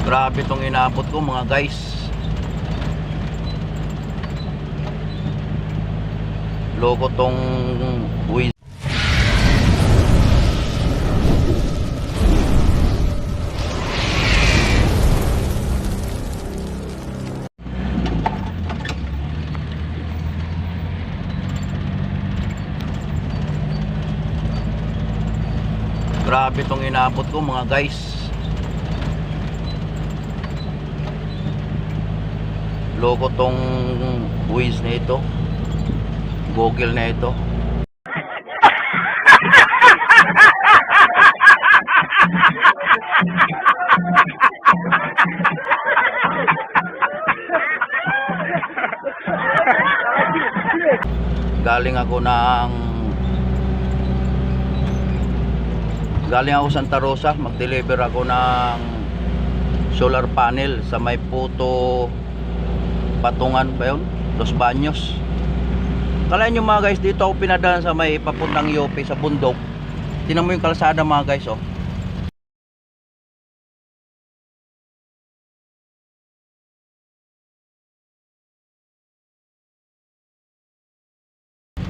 Grabe tong inabot ko mga guys. Loko tong buwis. Grabe tong inabot ko mga guys. Loko tong buwis na ito. Google na ito. Galing ako Santa Rosa, mag-deliver ako ng solar panel sa may Puto Patungan ba yun? Los Baños. Kalahin nyo mga guys, dito ako pinadaan sa may papuntang Yope sa bundok. Tingnan mo yung kalsada mga guys, oh.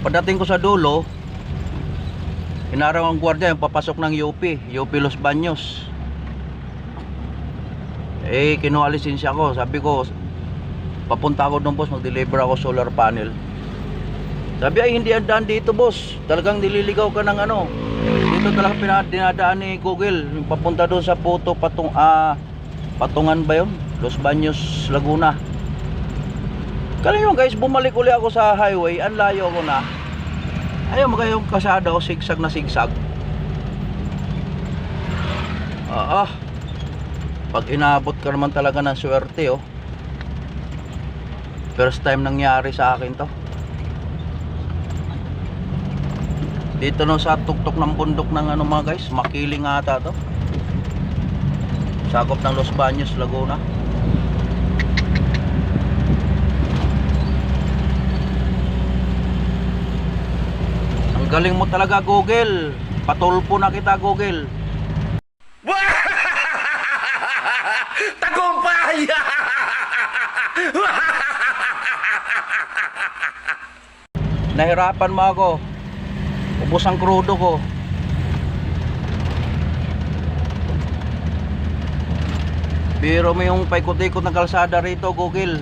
Pagdating ko sa dulo, inaraw ang gwardiya yung papasok ng UP Los Baños. Kinuha lisensya ko. Sabi ko, papunta ako doon boss, mag-deliver ako solar panel. Sabi ay hindi ang daan dito boss, talagang nililigaw ka ng ano. Dito talaga dinadaan ni Google yung papunta doon sa Puto Patungan ba yun? Los Baños, Laguna. Kala nyo guys, bumalik uli ako sa highway, ang layo ko na. Ayaw mo kayong kasada o sigsag na sigsag. Pag inabot ka naman talaga ng swerte, oh. First time nangyari sa akin to. Dito no sa tuktok ng bundok ng ano mga guys, Makiling ata to. Sakop ng Los Baños, Laguna. Ang galing mo talaga Google. Patulpo na kita Google. Tagumpay! Nahirapan mo ako. Ubos ang krudo ko. Biro mo yung paikot-ikot ng kalsada rito Google.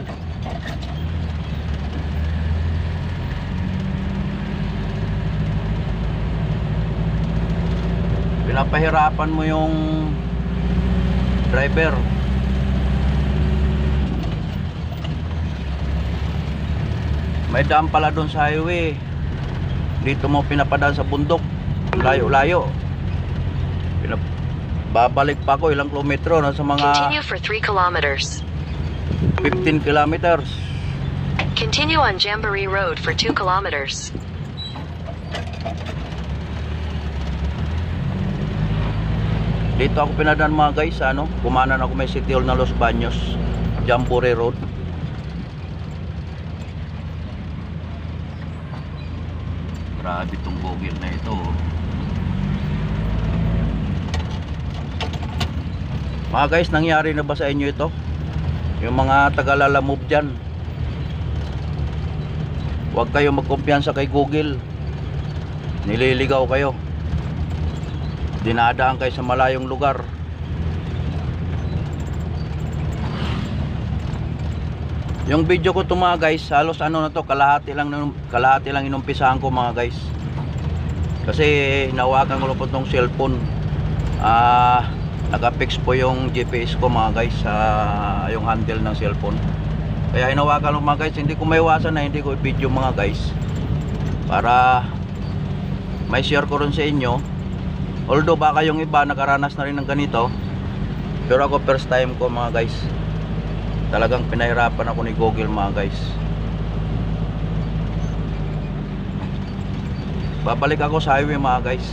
Pinapahirapan mo yung driver. May daan pala doon sa highway. Dito mo pinapadaan sa bundok. Layo-layo. Babalik pa ako ilang kilometro, nasa mga Continue for 3 kilometers. 15 kilometers. Continue on Jamboree Road for 2 kilometers. Dito ako pinadaan mga guys, ano, kumanan ako may City Hall na Los Baños, Jamboree Road. Grabe tong Google na ito. Mga guys, nangyari na ba sa inyo ito? Yung mga taga-lalamove dyan, huwag kayo magkumpiyansa kay Google. Nililigaw kayo. Dinadaan kayo sa malayong lugar. Yung video ko to mga guys, halos ano na to, kalahati lang inumpisahan ko mga guys. Kasi nawakan ko po tong cellphone. Naka-fix po yung GPS ko mga guys sa yung handle ng cellphone. Kaya hinawakan ko mga guys, hindi ko maiwasan na hindi ko i-video mga guys. Para may share ko rin sa inyo. Although baka yung iba nakaranas na rin ng ganito, pero ako first time ko mga guys. Talagang pinahirapan ako ni Google mga guys. Babalik ako sa highway mga guys.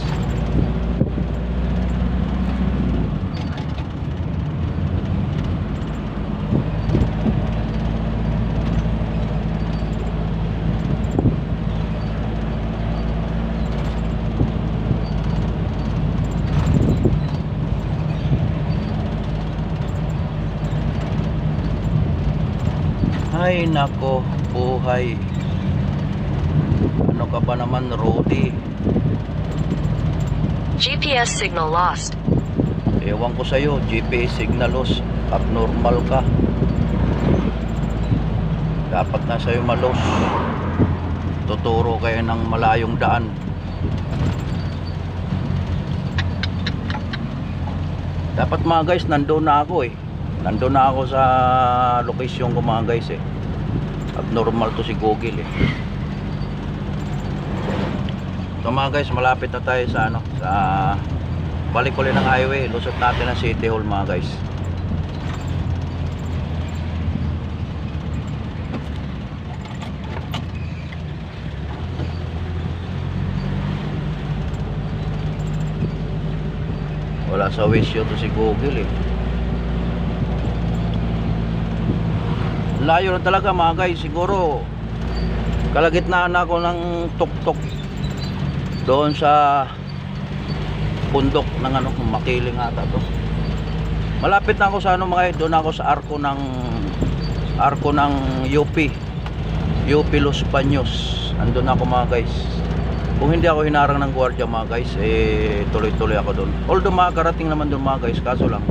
Ay nako, buhay. Ano ka ba naman, Rodi? GPS signal lost. Ewan ko sa'yo, GPS signal loss. Abnormal ka. Dapat na sa'yo malos. Tuturo kayo ng malayong daan. Dapat mga guys, nandun na ako eh. Nandun na ako sa location ko mga guys eh. Abnormal to si Google eh. So mga guys, malapit na tayo sa ano, sa balik ulit ng highway. Lusot natin ang City Hall mga guys. Wala sa wisyo to si Google eh. Layo na talaga mga guys. Siguro kalagitnaan ako ng tuktok doon sa bundok ng ano, Makiling ata to. Malapit na ako sa ano mga guys. Doon ako sa arko ng UP Los Baños. Andun ako mga guys. Kung hindi ako hinarang ng gwardiya mga guys, eh tuloy-tuloy ako doon. Although makakarating naman doon mga guys, kaso lang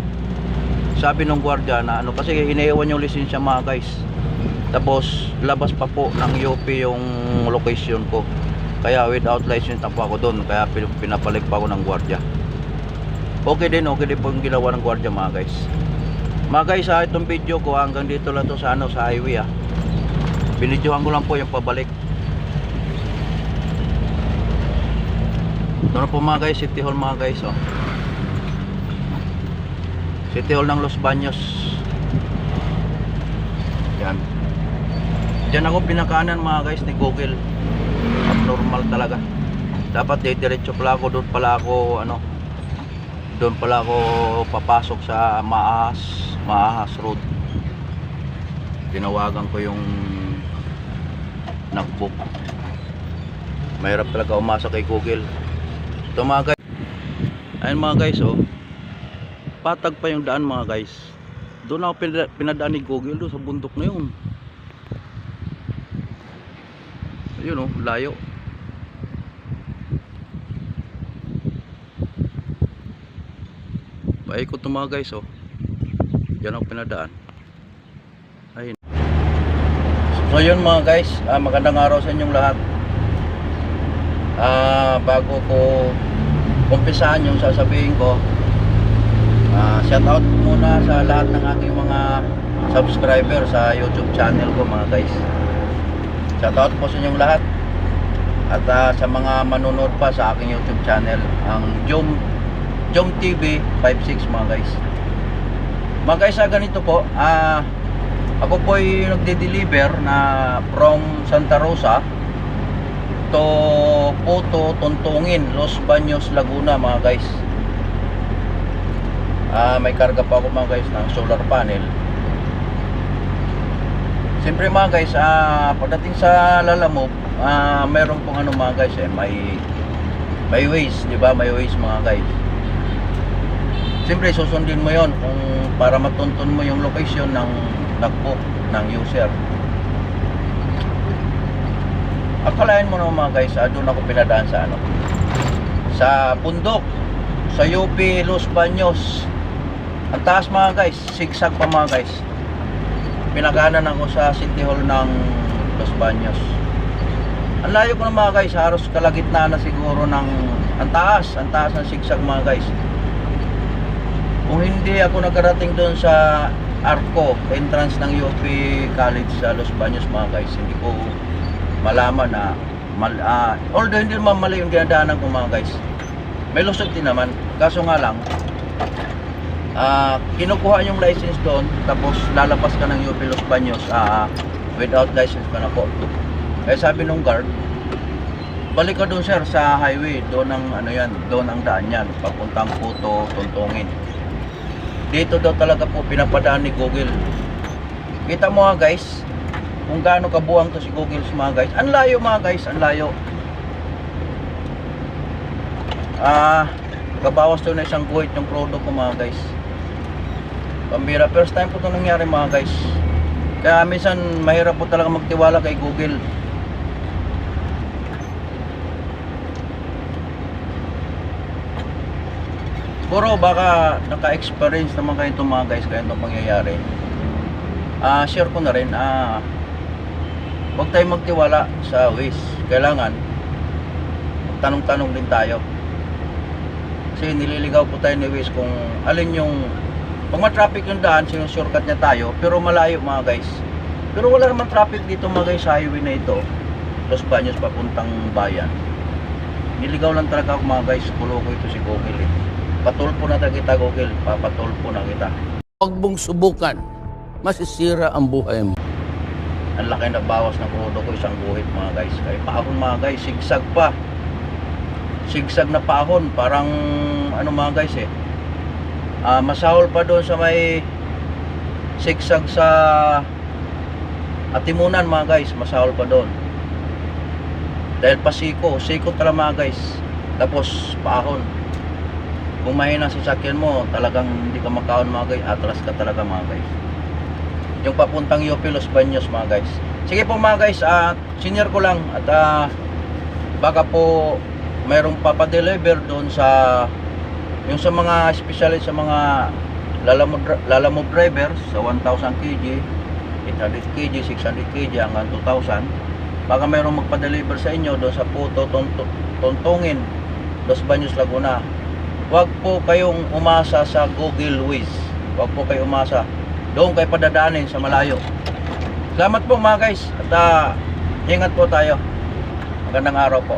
sabi ng gwardiya na ano, kasi iniiwan yung lisensya mga guys. Tapos labas pa po ng UP yung location ko. Kaya without license na po ako doon. Kaya pinapalik pa ako ng gwardiya. Okay din po yung ginawa ng gwardiya mga guys. Mga guys, itong video ko hanggang dito lang to sa ano, sa highway ah. Binidyohan ko lang po yung pabalik. Ito na po mga guys, City Hall mga guys oh. City Hall ng Los Baños. Yan. Diyan ako pinakanan mga guys ni Google. Abnormal talaga. Dapat diretso pala ako, doon pala ako ano, doon pala ako papasok sa Maahas Road. Tinawagan ko yung nagbook. Mahirap talaga umasa kay Google. Ito mga guys. Ayun mga guys oh. Patag pa yung daan mga guys. Doon ako pinadaan ni Google doon sa bundok na yun. Ayun oh, layo. Paikot to mga guys oh. Diyan ako pinadaan. Ayun. So yun mga guys, magandang araw sa inyong lahat. Bago ko umpisahan yung sasabihin ko, shout out muna sa lahat ng aking mga subscriber sa YouTube channel ko mga guys. Shout out po sa inyong lahat. At sa mga manonood pa sa aking YouTube channel, ang Jom TV 56 mga guys. Mga guys, ganito po, ako po ay nagde-deliver na from Santa Rosa to Puto, Tuntungin, Los Baños, Laguna mga guys. May karga pa ako mga guys ng solar panel. Siyempre mga guys, pagdating sa Lalamove, meron pong ano mga guys may ways, di ba? May ways mga guys. Siyempre susundin mo yon kung para matuntun mo yung location ng nagbook ng user. Akalain mo naman mga guys, doon ako pinadaan sa ano, sa bundok, sa UP Los Baños. Ang taas mga guys, zigzag pa mga guys. Pinakanan ako sa City Hall ng Los Baños. Ang layo ko na mga guys, halos kalagitnaan na siguro ng ang taas ng zigzag mga guys. Kung hindi ako nakarating doon sa Arco, entrance ng UP College sa Los Baños mga guys, hindi ko malaman na although hindi naman mali yung dinadaanan ko mga guys, may lusot din naman. Kaso nga lang, kinukuha yung license doon, tapos lalabas ka ng UP Los Baños without license ka na po. Kaya sabi nung guard, balik ka doon sir sa highway, doon ang ano yan, doon ang daan yan, papuntang Puto, Tuntungin. Dito daw talaga po pinapadaan ni Google. Kita mo nga guys kung gaano kabuang to si Google mga guys. Ang layo mga guys, ang layo. Kabawas to na isang guhit yung product ko mga guys. Pambira, first time po ito nangyari mga guys. Kaya minsan mahirap po talaga magtiwala kay Google. Siguro baka naka-experience naman kayo itong mga guys, kaya itong pangyayari. Share ko na rin, huwag tayong magtiwala sa Waze. Kailangan tanong-tanong din tayo. Kasi nililigaw po tayo ni Waze kung alin yung, pag ma-traffic yung daan, sinusurkat niya tayo, pero malayo mga guys. Pero wala naman traffic dito mga guys sa highway na ito, Los Baños papuntang bayan. Niligaw lang talaga ako mga guys, kuloko ito si Google eh. Patulpo na kita Google, papatulpo na kita. Huwag mong subukan, masisira ang buhay mo. Ang laki na bawas ng krudo ko, isang guhit mga guys. Kaya paahon mga guys, sigsag pa. Sigsag na paahon, parang ano mga guys eh. Masahol pa doon sa may sigsag sa Atimunan mga guys, masahol pa doon. Dahil pasiko, siko talaga mga guys. Tapos paahon. Kung mahina sa sasakyan mo, talagang hindi ka makaon mga guys, atras ka talaga mga guys. Yung papuntang UP Los Baños mga guys. Sige po mga guys, senior ko lang at baka po mayroong papadeliver doon sa yung sa mga especially sa mga lalamove driver sa 1,000 kg, 800 kg, 600 kg hanggang 2,000. Baka mayroong magpa-deliver sa inyo doon sa Puto, Tontongin, Los Baños, Laguna. Huwag po kayong umasa sa Google Waze. Huwag po kayong umasa. Doon kayo padadaanin sa malayo. Salamat po mga guys. At ingat po tayo. Magandang araw po.